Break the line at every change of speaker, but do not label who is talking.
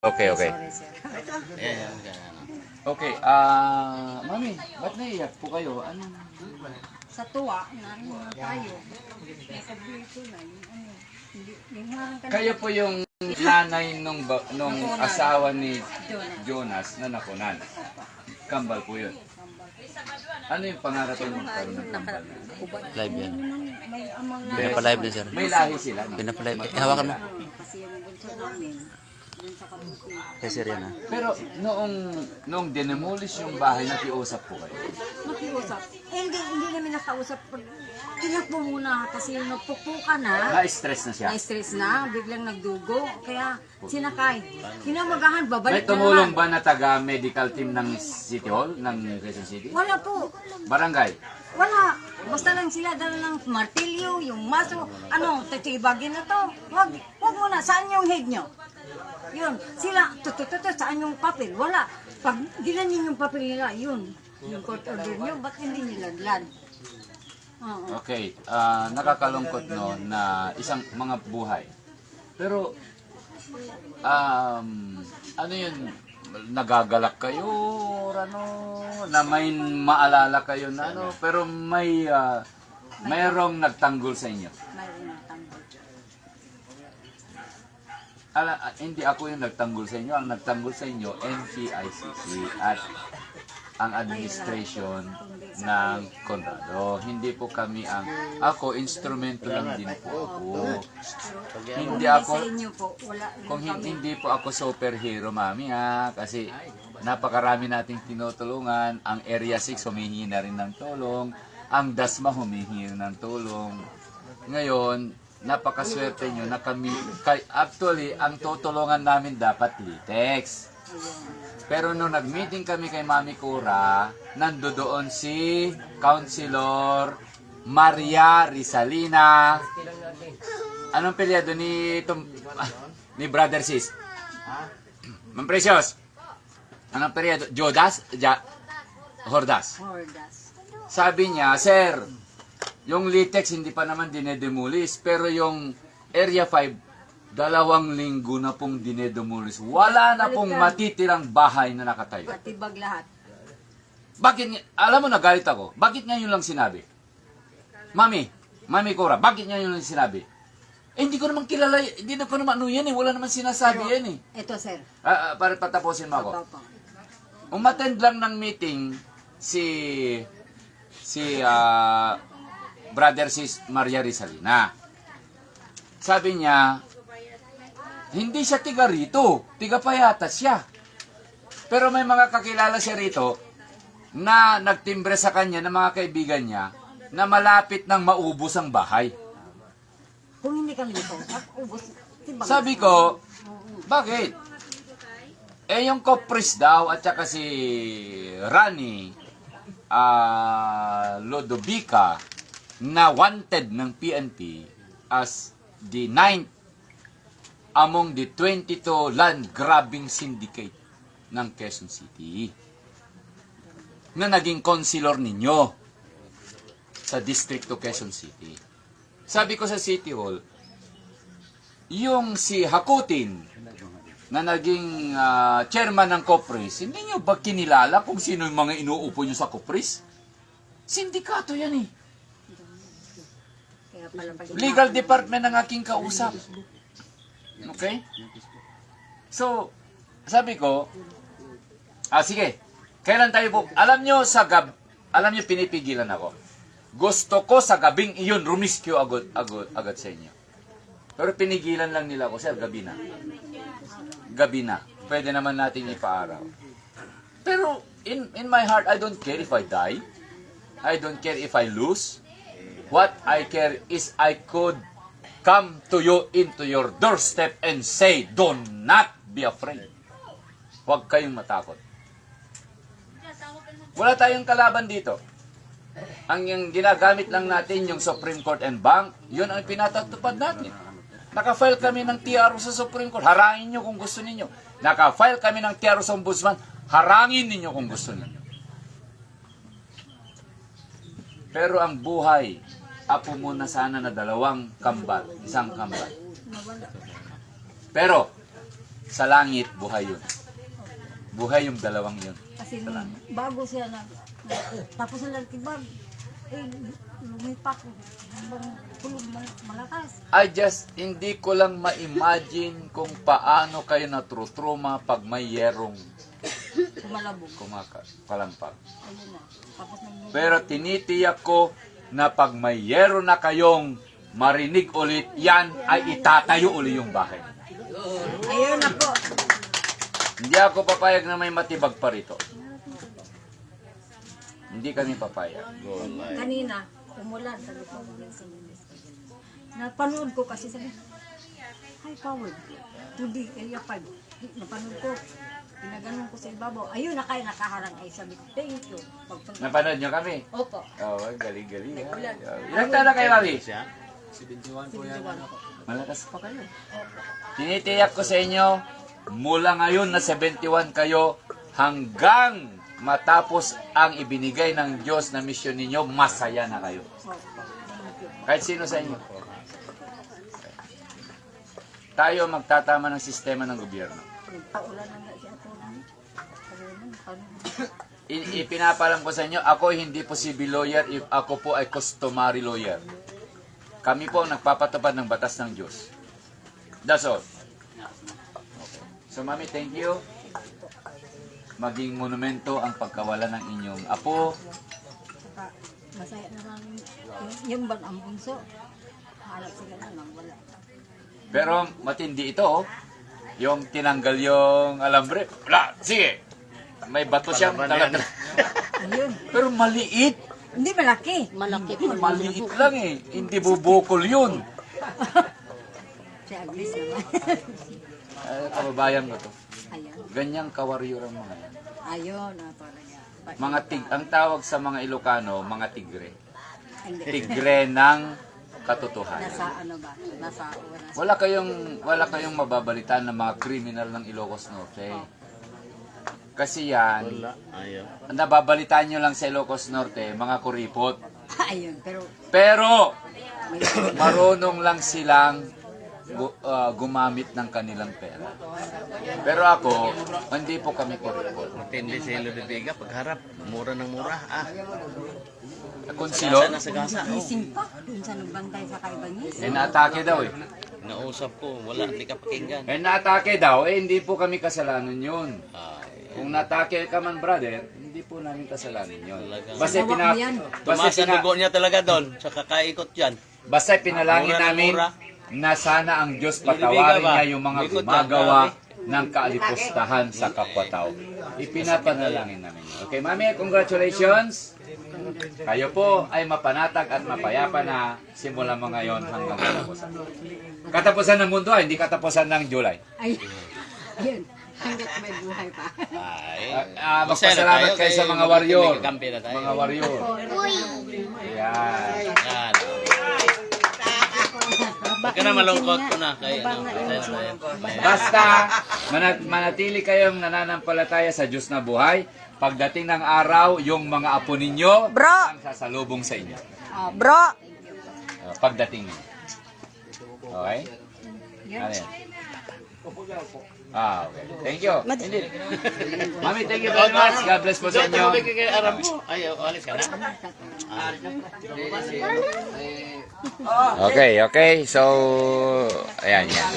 Okay, okay.
Sorry, sir.
Ayan, ayan. Okay, mami, ba't naiyak po kayo? Anong...
Sa tuwa, na tayo. Nakablito na yung ano. Hindi, yung harang ka na-
Kayo po yung nanay nung asawa ni Jonas na nakunan. Kambal po yun. Ano yung pangarap niyo magkaroon ng kambal?
Live yan.
May amang
Pinapalive din, sir.
May lahi sila, no?
Pinapalive. Hawakan mo.
kasi yung bunso namin, dun sa kabuti.
Kay sir yan, ha?
Pero noong dinemolish yung bahay, nakiusap po kayo.
Makiusap. Hindi namin nakausap. Tinakbo muna kasi yung nagpupuka na.
Na-stress na siya.
Na-stress na, biglang nagdugo. Kaya sinakay. Kinamagahan,
May
babalik na
tumulong
naman.
ba na taga-medical team ng City Hall, ng Quezon City?
Wala po.
Barangay?
Wala. Basta lang sila dala ng martilyo, yung maso, tatibagin na to. Wag muna, saan yung head nyo? Yun, sila, saan yung papel? Wala. Pag dilanin yung papel nila, yun. Yung court order nyo, ba't hindi nilaglan? Oo.
Okay, nakakalungkot no na isang mga buhay. Pero ano yun, nagagalak kayo or ano, na may maalala kayo na ano, pero mayroong nagtanggol sa inyo.
Mayroon ng tanggol.
Hindi ako yung nagtanggol sa inyo, ang nagtanggol sa inyo NPICC at ang administration ng Conrado. Hindi po kami ako instrumento lang din po ako. Hindi ako
Sa inyo po, wala.
kung hindi po ako superhero, mami, kasi napakarami nating tinutulungan. Ang Area 6 humihingi na rin ng tulong, ang DASMA humihingi ng tulong. Ngayon, napakaswerte nyo na kami, actually, ang tutulungan namin dapat Litex. Pero nung nag-meeting kami kay Mami Cora, nandoon si Councilor Maria Rizalina. Anong pelyado ni Brother Sis? Ma'am Precious. Anong pelyado? Jodas? Hordas.
Hordas.
Sabi niya, Sir, yung Litex hindi pa naman dinedemolis, pero yung Area 5, 2 linggo na pong dinedemolis. Wala na pong matitirang bahay na nakatayo.
Patibag lahat.
Alam mo, nagalit ako. Bakit ngayon lang sinabi? Mami Cora, bakit ngayon lang sinabi? Hindi ko naman kilala, hindi ko naman ano yan eh. Wala naman sinasabi yan eh.
Ito, sir.
Para patapusin mo ako.
Opo.
Umattend lang ng meeting si Brother Sis Maria Rizalina. Sabi niya, hindi siya tiga rito, tiga Payatas siya. Pero may mga kakilala siya rito na nagtimbre sa kanya ng mga kaibigan niya na malapit nang maubos ang bahay.
Kung hindi kami dito, ubos. Tibag.
Sabi ko, bakit? Yung Kopris daw at saka si Rani Lodovica na wanted ng PNP as the 9th among the 22 land grabbing syndicate ng Quezon City na naging consilor ninyo sa Distrito Quezon City. Sabi ko sa City Hall, yung si Hakutin na naging chairman ng Kopris, hindi nyo ba kinilala kung sino yung mga inuupo nyo sa Kopris? Sindikato yan eh.
Kaya pala pag
Legal department ang aking kausap. Okay? So, sabi ko, sige, kailan tayo po, alam nyo pinipigilan ako. Gusto ko sa gabing iyon, rumiskyo agad sa inyo. Pero pinigilan lang nila ako, sir, gabi na. Gabi na. Pwede naman natin ipaaraw. Pero, in my heart, I don't care if I die. I don't care if I lose. What I care is I could come to you into your doorstep and say, do not be afraid. Huwag kayong matakot. Wala tayong kalaban dito. Ang ginagamit lang natin yung Supreme Court and Bank, yun ang pinatatupad natin. Naka-file kami ng TRO sa Supreme Court, harangin nyo kung gusto ninyo. Naka-file kami ng TRO sa Ombudsman, harangin ninyo kung gusto ninyo. Pero ang buhay, apo muna sana na 2 kambal, 1 kambal. Pero, sa langit, buhay yun. Buhay yung dalawang yun.
Kasi nung bago siya tapos na nagtibag, lumipak, hanggang tulog malakas.
Hindi ko lang ma-imagine kung paano kayo natrutruma pag may yerong
Kumalabog.
kalampag.
Ayun na. Tapos
Pero tinitiyak ko na pag may yero na kayong marinig ulit, yan ay itatayo uli yung bahay.
ayun na po.
Hindi ako papayag na may matibag pa rito. Hindi kami papayag.
Kanina, umulan sa loob ng Sinilis. Napanood ko kasi sabi, high powered. 2D, area 5. Napanood ko. Pinaganon ko sa ibabaw. Ayun na kayo nakaharang ay sabi ko, thank you. Pagpunta.
Napanood nyo kami?
Opo.
Oo, galing-galing. Ilang taon na kayo, Mami?
71 po yan.
Malakas pa kayo. Tinitiyak ko sa inyo, mula ngayon na 71 kayo, hanggang matapos ang ibinigay ng Diyos na misyon ninyo, masaya na kayo.
Opo. Thank you.
Kahit sino sa inyo. Tayo magtatama ng sistema ng gobyerno.
Paulan na nga siya po lang.
Ipinapalam ko sa inyo, ako hindi po civil lawyer if ako po ay customary lawyer. Kami po ang nagpapatupad ng batas ng Diyos. That's all. Okay. So, Mami, thank you. Maging monumento ang pagkawala ng inyong apo.
Saka masaya na lang yung ban ang bunso. Hanap sila na lang wala.
Pero matindi ito, oh. Yung tinanggal yung alambre. Wala, sige. May bato siyang talaga.
Ayun.
Pero maliit.
Hindi malaki. Malaki po.
Maliit lang eh. Hindi bubukol yun.
Si Agnes naman.
Kababayan ko to.
Ayun.
Ganyang kawarrior ang mga yan.
Ayun. Talaga.
Ang tawag sa mga Ilocano, mga tigre.
Hindi.
Tigre ng katotohanan.
Nasa ano ba? Nasa
Wala kayong mababalitan ng mga kriminal ng Ilocos Norte. Kasi yan, nababalitaan nyo lang sa Ilocos Norte, mga kuripot.
Ayun.
Pero, marunong lang silang gumamit ng kanilang pera. Pero ako, hindi po kami kuripot.
Matindi si Ilo de Vega pagharap. Mura ng mura.
Konsilo,
gising pa. Dun sa nagbantay sa Kaibangis.
naatake daw eh.
Nausap ko. Wala. Hindi ka pakinggan.
Naatake daw, hindi po kami kasalanan yun. Kung natake ka man, brother, hindi po namin kasalanan yun. Basta
Tumaas ang dugo niya talaga doon. Sa kakaikot yan.
Basta pinalangin
Mura ng
namin
mura.
na sana ang Diyos patawarin niya yung mga gumagawa ng kaalipustahan sa kapwa-tao. Ipinapanalangin namin. Okay, Mami, congratulations! Kayo po ay mapanatag at mapayapa na simula mo ngayon hanggang katapusan. Katapusan ng mundo, hindi katapusan ng July.
Ayun. Hanggat may buhay pa.
Magpasalamat kayo sa mga warrior.
Kampi na tayo.
Mga warrior. Ayan.
Yan. Huwag ka na malungkot ko na.
Basta, manatili kayong nananampalataya sa Diyos na buhay. Pagdating ng araw, yung mga apo ninyo ang sasalubong sa inyo.
Bro!
Pagdating ninyo. Okay? Ano yan? Okay. Thank you. Indeed. Mami, thank you very much. God bless po sa inyo.
Alis ka na.
Okay. So, ayan yan.